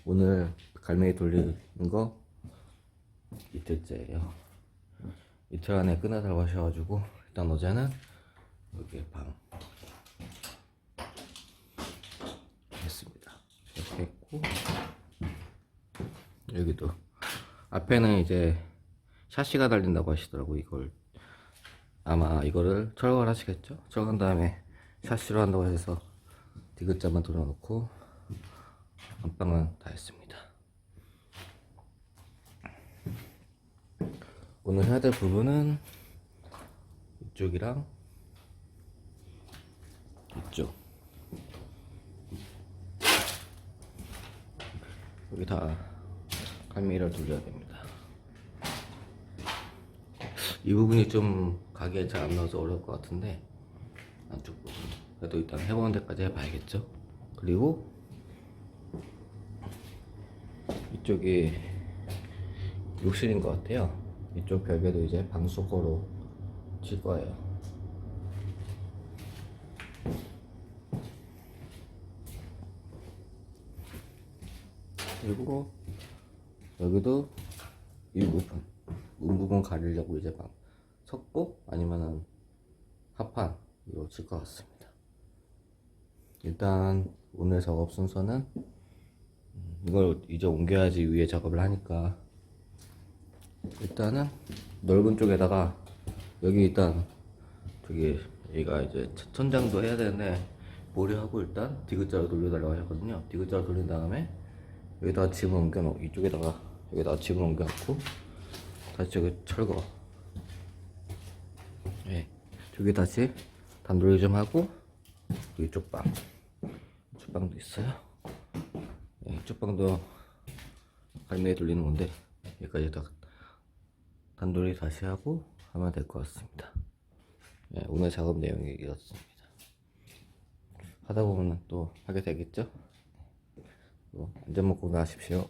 오늘 갈매기 돌리는 거 이틀째예요. 이틀 안에 끝나자고 하셔가지고 일단 어제는 여기 방 했습니다. 이렇게 했고, 여기도 앞에는 이제 샤시가 달린다고 하시더라고. 이걸 아마 이거를 철거를 하시겠죠. 철거한 다음에 샤시로 한다고 해서 디귿자만 돌려놓고 안방은 다 했습니다. 오늘 해야 될 부분은 이쪽이랑 이쪽, 여기 다 갈매기를 돌려야 됩니다. 이 부분이 좀 가게에 잘 안 나와서 어려울 것 같은데, 안쪽 부분 그래도 일단 해보는 데까지 해봐야겠죠. 그리고 이쪽이 욕실인 것 같아요. 이쪽 벽에도 이제 방수코로 칠 거예요. 그리고 여기도 이 부분 문부분 가리려고 이제 막 석고 아니면은 합판으로 칠 것 같습니다. 일단 오늘 작업 순서는 이걸 이제 옮겨야지 위에 작업을 하니까, 일단은 넓은 쪽에다가 여기 일단 저기 얘가 이제 천장도 해야 되는데 모래하고 일단 디귿자로 돌려달라고 하셨거든요. 디귿자로 돌린 다음에 여기다가 짐을 옮겨놓고, 이쪽에다가 여기다가 짐을 옮겨놓고 다시 저기 철거, 네, 저기 다시 단돌이 좀 하고, 이쪽 방, 이쪽 방도 있어요. 네, 이쪽 방도 갈매기 돌리는 건데 여기까지 다 단돌이 다시 하고 하면 될 것 같습니다. 네, 오늘 작업 내용이 이렇습니다. 하다 보면 또 하게 되겠죠? 안전 먹고 나가십시오.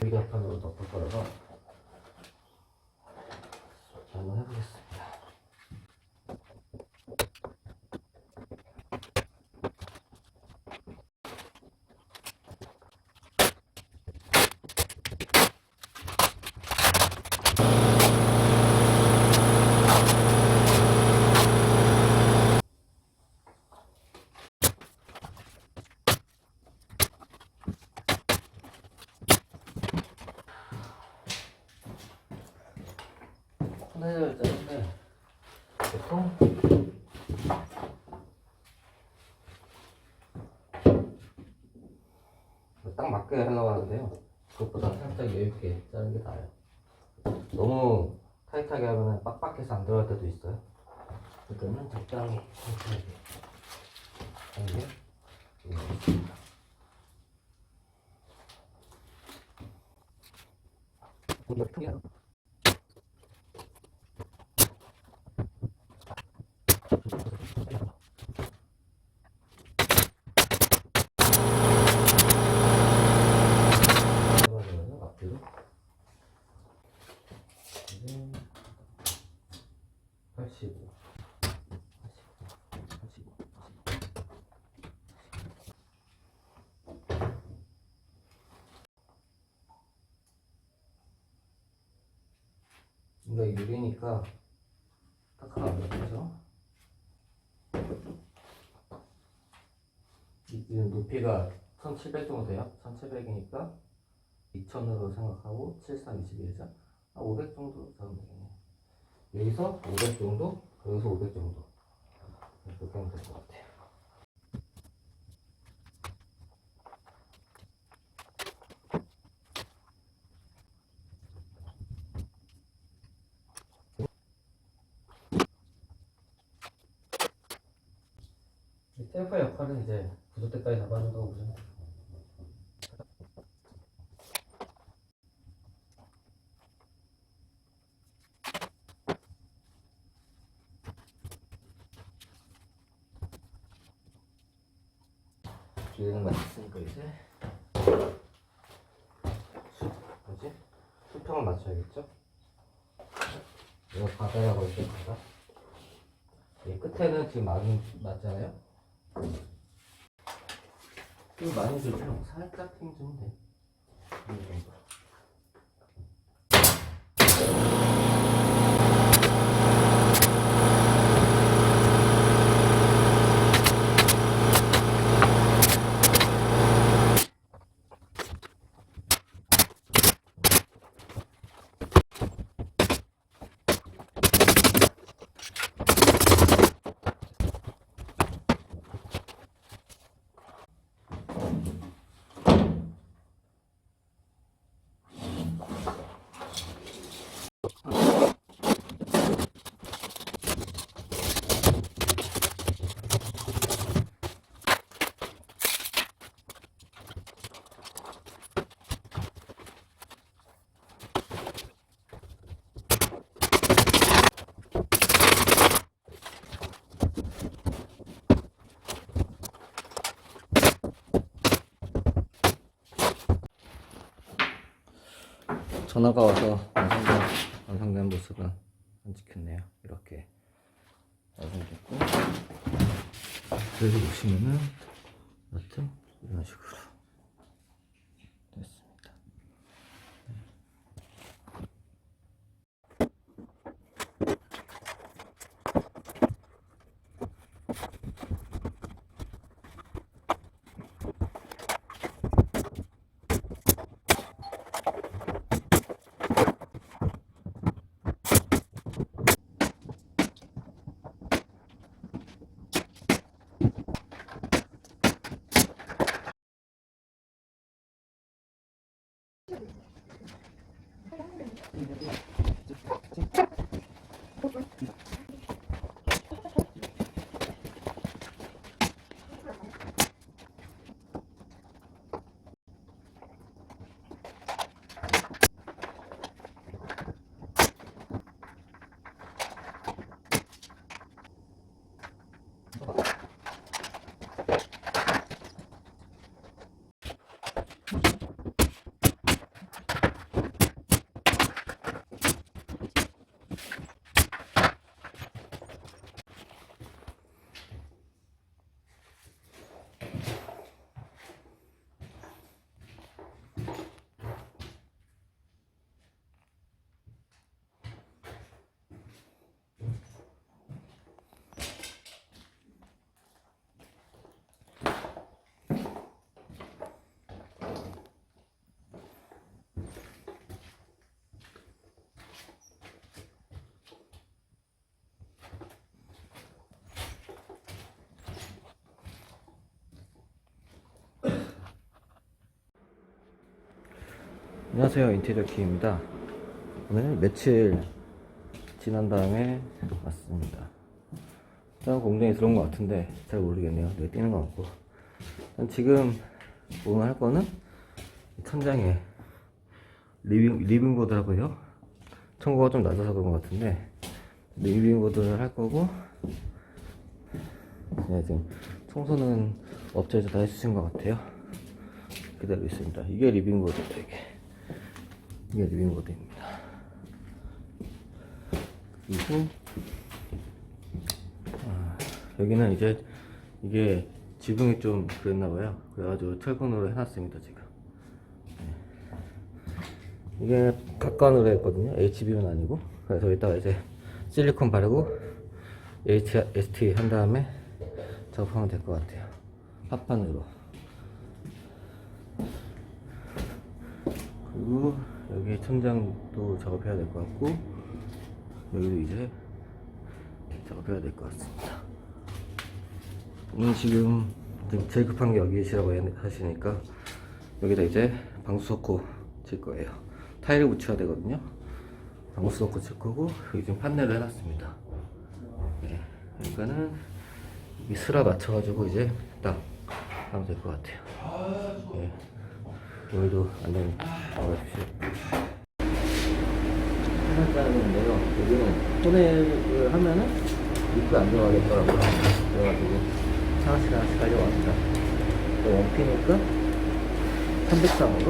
유리판으로 덮을 거라서 한번 해보겠습니다. 손해를 짜는데 보통 딱 맞게 하려고 하는데요. 그것보다 살짝 여유있게 자르는 게 나아요. 너무 타이트하게 하면 빡빡해서 안 들어갈 때도 있어요. 그러면 적당히 타이트하게 하는 게 좋습니다. 앞뒤로 85 이거 유리니까 탁하면 안 되죠? 이 높이가 1700 정도 돼요. 1700이니까 2000으로 생각하고 7321죠? 500 정도 잡으면 되겠네요. 여기서 500 정도, 여기서 500 정도 이렇게 하면 될 것 같아요. 이 테이프의 역할은 이제 구조대까지 잡아준다고 보시면 돼요. 기회는 맞췄으니까 이제 뭐지? 수평을 맞춰야겠죠? 이거 바다라고 할게요. 바다. 이 끝에는 지금 맞잖아요. 좀 많이 줄 필요 없고 살짝 힘주면 돼. 이 정도. 전화가 와서 완성된 모습은 안 찍혔네요. 이렇게 완성됐고, 그래서 보시면은 여튼 이런 식으로 됐습니다. 안녕하세요, 인테리어 키입니다. 오늘 며칠 지난 다음에 왔습니다. 일단 공장에 들어온 것 같은데 잘 모르겠네요. 여기 뛰는 것 같고. 일단 지금 오늘 할 거는 천장에 리빙보드라고요. 청구가 좀 낮아서 그런 것 같은데 리빙보드를 할 거고, 네, 지금 청소는 업체에서 다 해주신 것 같아요. 그대로 있습니다. 이게 리빙보드입니다. 이게 리빙보드입니다. 그리고 여기는 이제 이게 지붕이 좀 그랬나봐요. 그래가지고 철근으로 해놨습니다. 지금 이게 각관으로 했거든요. HB는 아니고. 그래서 이따가 이제 실리콘 바르고 HST 한 다음에 작업하면 될 것 같아요. 합판으로. 그리고 여기 천장도 작업해야 될 것 같고, 여기도 이제 작업해야 될 것 같습니다. 오늘 지금 제일 급한 게 여기시라고 하시니까 여기다 이제 방수석고 칠 거예요. 타일을 붙여야 되거든요. 방수석고 칠 거고, 여기 지금 판넬을 해놨습니다. 네, 그러니까는 이 슬라 맞춰가지고 이제 딱 하면 될 것 같아요. 네. 여기도 안전 나와주시고. 해놨다는데요. 여기는 토네를 하면은 입구 안 들어가겠더라고요. 그래가지고 하나씩 가져왔다. 원피니까 303으로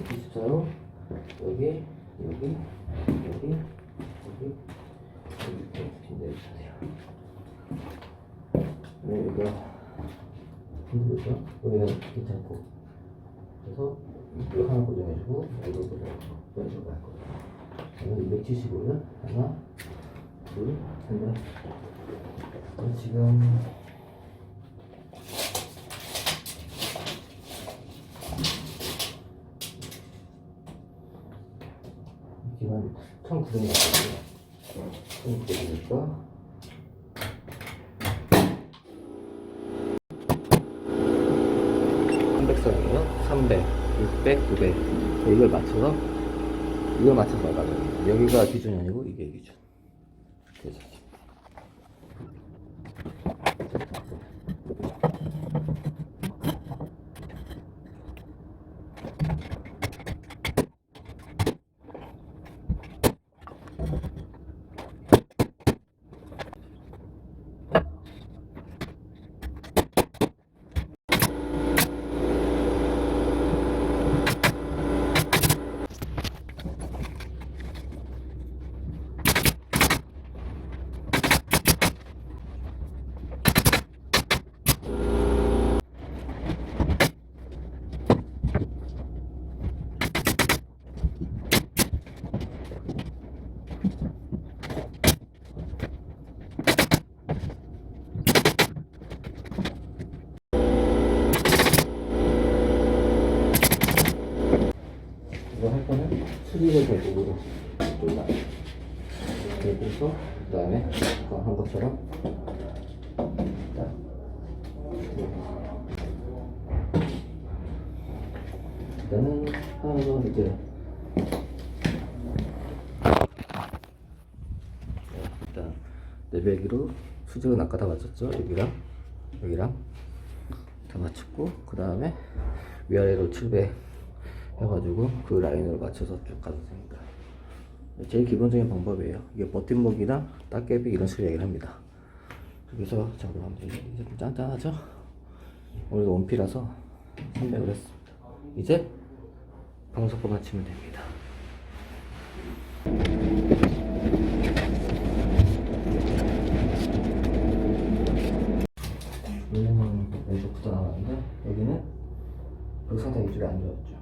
기숙사로 여기 이렇게 내주세요. 네, 이거 힘들죠? 여기는 괜찮고, 그래서 이거 하나 고정해주고 이거 고정해주고 이런 식으로 할 거예요. 저는 275를 하나, 둘, 셋. 지금 기간 1900이니까 300선이에요. 300, 600, 900. 이걸 맞춰서 나가요. 여기가 기준이 아니고 이게 기준. 그래서 먼저 할 거는 수직을 대국으로 골라. 그래서 그 다음에 아까 한 것처럼 일단은 하나로 이제 일단 내배기로 수직은 아까 다 맞췄죠? 여기랑 다 맞췄고 그 다음에 위아래로 7배 해가지고 그 라인으로 맞춰서 쭉 가도 됩니다. 제일 기본적인 방법이에요. 이게 버팀목이나 딱깨비 이런 식으로 얘기를 합니다. 여기서 잠깐만 이제 좀 짠짠하죠? 오늘 원피라서 300을 했습니다. 이제 방석고 맞추면 됩니다. 여기는 왼쪽부터 나왔는데 여기는 그 상태 이쪽이 안 좋았죠.